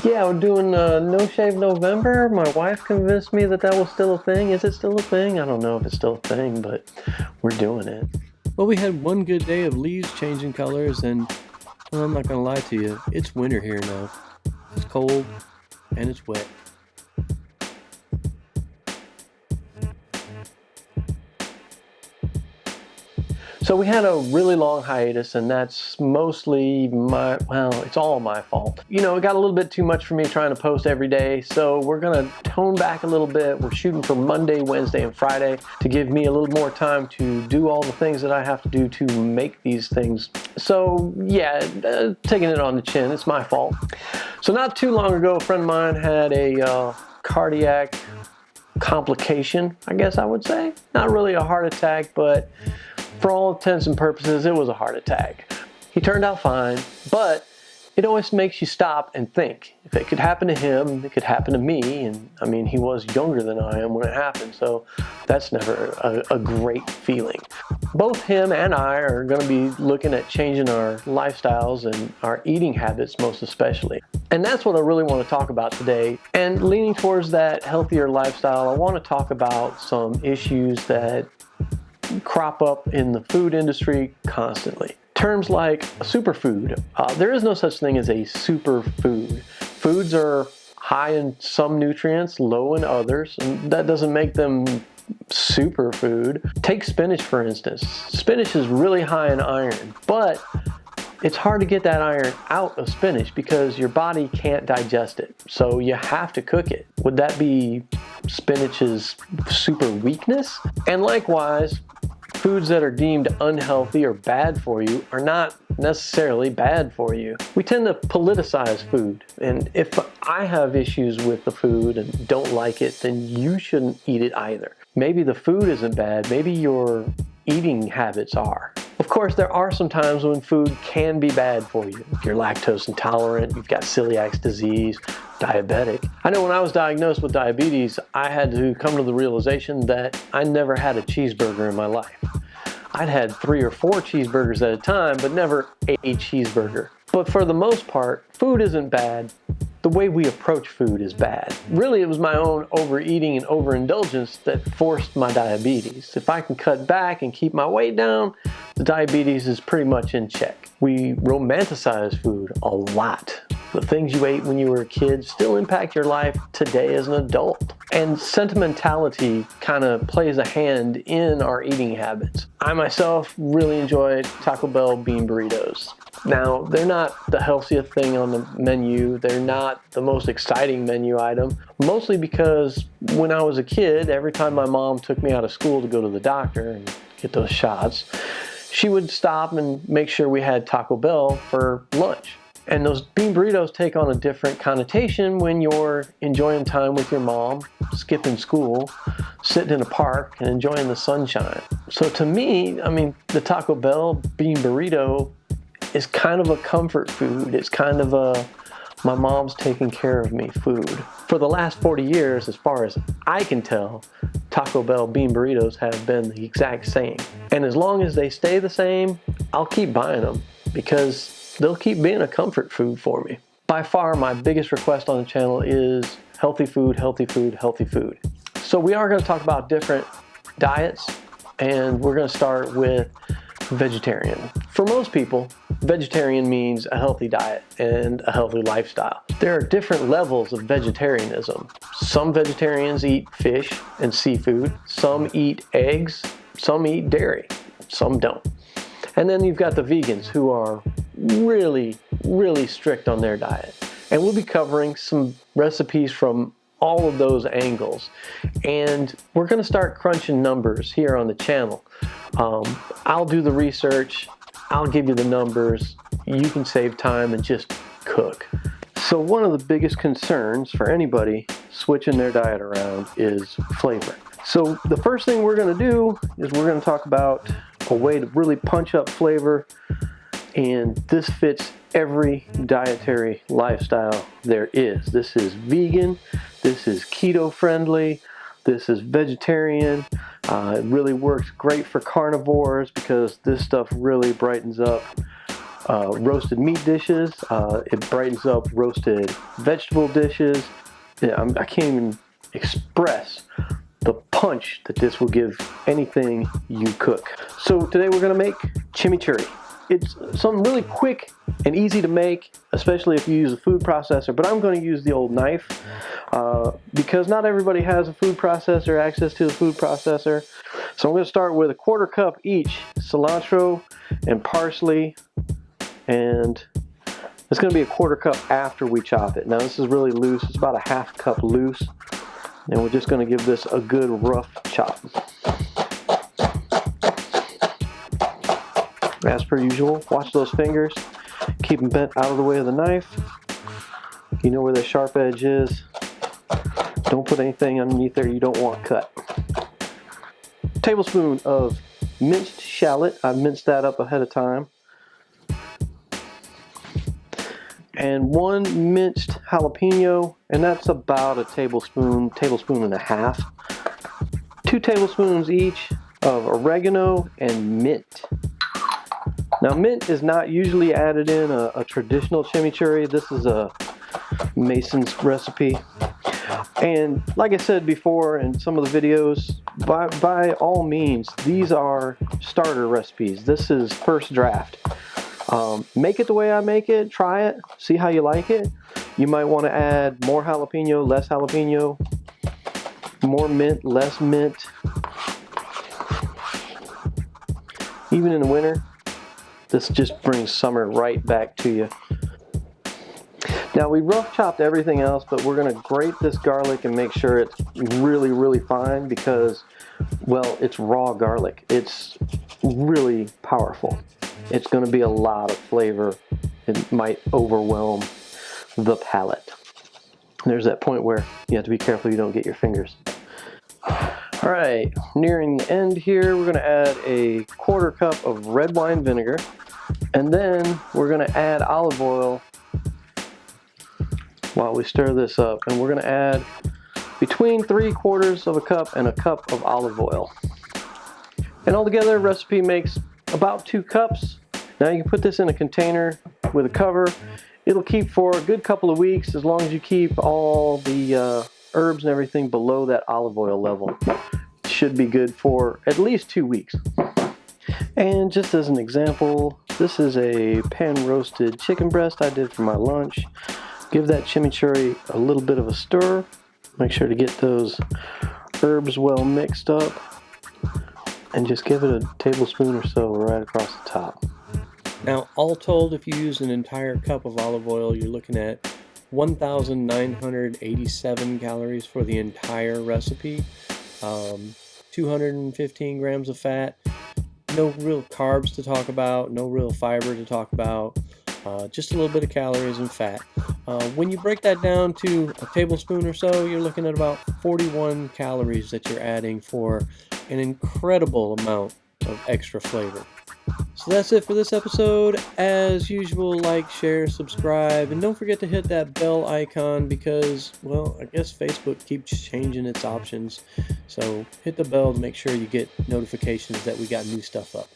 Yeah, we're doing No Shave November. My wife convinced me that that was still a thing. Is it still a thing? I don't know if it's still a thing, but we're doing it. Well, we had one good day of leaves changing colors, and well, I'm not going to lie to you, it's winter here now. It's cold and it's wet. So we had a really long hiatus, and that's mostly it's all my fault. You know, it got a little bit too much for me trying to post every day, so we're gonna tone back a little bit. We're shooting for Monday, Wednesday, and Friday to give me a little more time to do all the things that I have to do to make these things. So yeah, taking it on the chin, it's my fault. So not too long ago, a friend of mine had a cardiac complication, I guess I would say. Not really a heart attack, but for all intents and purposes, it was a heart attack. He turned out fine, but it always makes you stop and think. If it could happen to him, it could happen to me. And I mean, he was younger than I am when it happened, so that's never a great feeling. Both him and I are going to be looking at changing our lifestyles and our eating habits most especially. And that's what I really want to talk about today. And leaning towards that healthier lifestyle, I want to talk about some issues that crop up in the food industry constantly. Terms like a superfood. There is no such thing as a superfood. Foods are high in some nutrients, low in others, and that doesn't make them superfood. Take spinach, for instance. Spinach is really high in iron, but it's hard to get that iron out of spinach because your body can't digest it. So you have to cook it. Would that be spinach's super weakness? And likewise, foods that are deemed unhealthy or bad for you are not necessarily bad for you. We tend to politicize food, and if I have issues with the food and don't like it, then you shouldn't eat it either. Maybe the food isn't bad, maybe your eating habits are. Of course, there are some times when food can be bad for you. If you're lactose intolerant, you've got celiac disease, diabetic. I know when I was diagnosed with diabetes, I had to come to the realization that I never had a cheeseburger in my life. I'd had 3 or 4 cheeseburgers at a time, but never a cheeseburger. But for the most part, food isn't bad. The way we approach food is bad. Really, it was my own overeating and overindulgence that forced my diabetes. If I can cut back and keep my weight down, the diabetes is pretty much in check. We romanticize food a lot. The things you ate when you were a kid still impact your life today as an adult. And sentimentality kind of plays a hand in our eating habits. I myself really enjoy Taco Bell bean burritos. Now, they're not the healthiest thing on the menu. They're not the most exciting menu item, mostly because when I was a kid, every time my mom took me out of school to go to the doctor and get those shots, she would stop and make sure we had Taco Bell for lunch. And those bean burritos take on a different connotation when you're enjoying time with your mom, skipping school, sitting in a park, and enjoying the sunshine. So to me, I mean, the Taco Bell bean burrito is kind of a comfort food. It's kind of a my mom's taking care of me food. For the last 40 years, as far as I can tell, Taco Bell bean burritos have been the exact same. And as long as they stay the same, I'll keep buying them because they'll keep being a comfort food for me. By far, my biggest request on the channel is healthy food, healthy food, healthy food. So we are going to talk about different diets, and we're going to start with vegetarian. For most people, vegetarian means a healthy diet and a healthy lifestyle. There are different levels of vegetarianism. Some vegetarians eat fish and seafood, some eat eggs, some eat dairy, some don't. And then you've got the vegans who are really, really strict on their diet. And we'll be covering some recipes from all of those angles. And we're going to start crunching numbers here on the channel. I'll do the research, I'll give you the numbers, you can save time and just cook. So one of the biggest concerns for anybody switching their diet around is flavor. So the first thing we're going to do is we're going to talk about a way to really punch up flavor, and this fits every dietary lifestyle there is. This is vegan, this is keto friendly, this is vegetarian. It really works great for carnivores because this stuff really brightens up roasted meat dishes. It brightens up roasted vegetable dishes. Yeah, I can't even express the punch that this will give anything you cook. So today we're gonna make chimichurri. It's something really quick and easy to make, especially if you use a food processor, but I'm gonna use the old knife because not everybody has a food processor, access to a food processor. So I'm gonna start with a 1/4 cup each cilantro and parsley, and it's gonna be a 1/4 cup after we chop it. Now this is really loose, it's about a 1/2 cup loose, and we're just gonna give this a good rough chop. As per usual, watch those fingers, keep them bent out of the way of the knife. You know where the sharp edge is. Don't put anything underneath there you don't want cut. Tablespoon of minced shallot. I've minced that up ahead of time. And 1 minced jalapeno, and that's about a tablespoon and a half. 2 tablespoons each of oregano and mint. Now mint is not usually added in a traditional chimichurri. This is a Mason's recipe. And like I said before in some of the videos, by all means, these are starter recipes. This is first draft. Make it the way I make it, try it, see how you like it. You might want to add more jalapeno, less jalapeno, more mint, less mint. Even in the winter, this just brings summer right back to you. Now we rough chopped everything else, but we're gonna grate this garlic and make sure it's really, really fine because, well, it's raw garlic. It's really powerful. It's gonna be a lot of flavor. It might overwhelm the palate. There's that point where you have to be careful you don't get your fingers. All right, nearing the end here, we're gonna add a 1/4 cup of red wine vinegar, and then we're gonna add olive oil while we stir this up. And we're gonna add between 3/4 of a cup and a cup of olive oil. And altogether, the recipe makes about 2 cups. Now you can put this in a container with a cover. It'll keep for a good couple of weeks as long as you keep all the herbs and everything below that olive oil level. It should be good for at least 2 weeks. And just as an example, this is a pan roasted chicken breast I did for my lunch. Give that chimichurri a little bit of a stir. Make sure to get those herbs well mixed up. And just give it a tablespoon or so right across the top. Now, all told, if you use an entire cup of olive oil, you're looking at 1,987 calories for the entire recipe. 215 grams of fat. No real carbs to talk about, no real fiber to talk about. Just a little bit of calories and fat. When you break that down to a tablespoon or so, you're looking at about 41 calories that you're adding for an incredible amount of extra flavor. So that's it for this episode. As usual, like, share, subscribe, and don't forget to hit that bell icon because, well, I guess Facebook keeps changing its options. So hit the bell to make sure you get notifications that we got new stuff up.